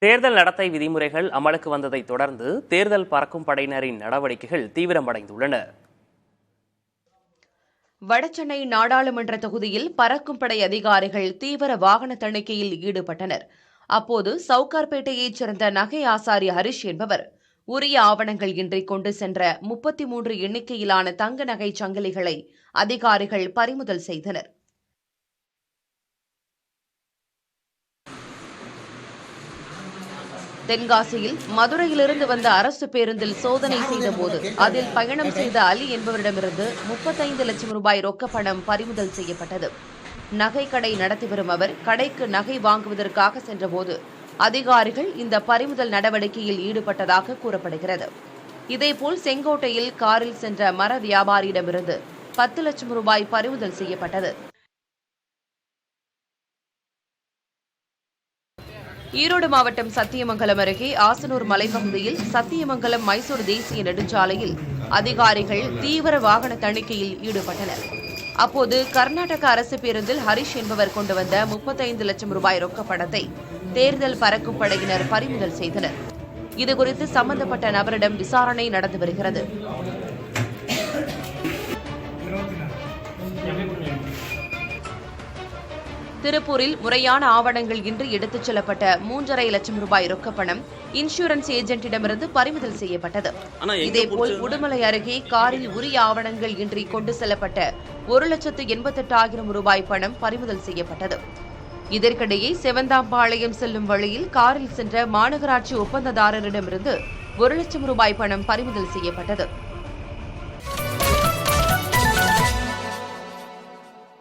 தேர்தல் நடத்தை விதிமுறைகள் அமலுக்கு வந்ததை தொடர்ந்து தேர்தல் பறக்கும் படையினரின் நடவடிக்கைகள் தீவிரமடைந்துள்ளன. வடசென்னை நாடாளுமன்ற தொகுதியில் பறக்கும் படை அதிகாரிகள் தீவிர வாகன தணிக்கையில் ஈடுபட்டனர். அப்போது சவுகார்பேட்டையைச் சேர்ந்த நகை ஆசாரி ஹரிஷ் என்பவர் உரிய ஆவணங்கள் இன்றி கொண்டு சென்ற 33 எண்ணிக்கையிலான தங்க நகை சங்கிலிகளை அதிகாரிகள் பறிமுதல் செய்தனர். தென்காசியில் மதுரையிலிருந்து வந்த அரசு பேருந்தில் சோதனை செய்தபோது அதில் பயணம் செய்த அலி என்பவரிடமிருந்து 35 லட்சம் ரூபாய் ரொக்கப்பணம் பறிமுதல் செய்யப்பட்டது. நகை கடை நடத்தி வரும் அவர் கடைக்கு நகை வாங்குவதற்காக சென்றபோது அதிகாரிகள் இந்த பறிமுதல் நடவடிக்கையில் ஈடுபட்டதாக கூறப்படுகிறது. இதேபோல் செங்கோட்டையில் காரில் சென்ற மர வியாபாரியிடமிருந்து 10 லட்சம் ரூபாய் பறிமுதல் செய்யப்பட்டது. ஈரோடு மாவட்டம் சத்தியமங்கலம் அருகே ஆசனூர் மலைப்பகுதியில் சத்தியமங்கலம் மைசூர் தேசிய நெடுஞ்சாலையில் அதிகாரிகள் தீவிர வாகன தணிக்கையில் ஈடுபட்டனர். அப்போது கர்நாடக அரசு பேருந்தில் ஹரிஷ் என்பவர் கொண்டு வந்த 35 லட்சம் ரூபாய் ரொக்க பணத்தை தேர்தல் பறக்கும் படையினர் பறிமுதல் செய்தனர். இதுகுறித்து சம்பந்தப்பட்ட நபரிடம் விசாரணை நடந்து வருகிறது. திருப்பூரில் முறையான ஆவணங்கள் இன்றி எடுத்துச் செல்லப்பட்ட 3.5 லட்சம் ரூபாய் ரொக்கப்பணம் இன்சூரன்ஸ் ஏஜென்ட்டிடமிருந்து பறிமுதல் செய்யப்பட்டது. இதேபோல் உடுமலை அருகே காரில் உரிய ஆவணங்கள் இன்றி கொண்டு செல்லப்பட்ட 1,88,000 ரூபாய் பணம் பறிமுதல் செய்யப்பட்டது. இதற்கிடையே செவந்தாம்பாளையம் செல்லும் வழியில் காரில் சென்ற மாநகராட்சி ஒப்பந்ததாரரிடமிருந்து 1 லட்சம் ரூபாய் பணம் பறிமுதல் செய்யப்பட்டது.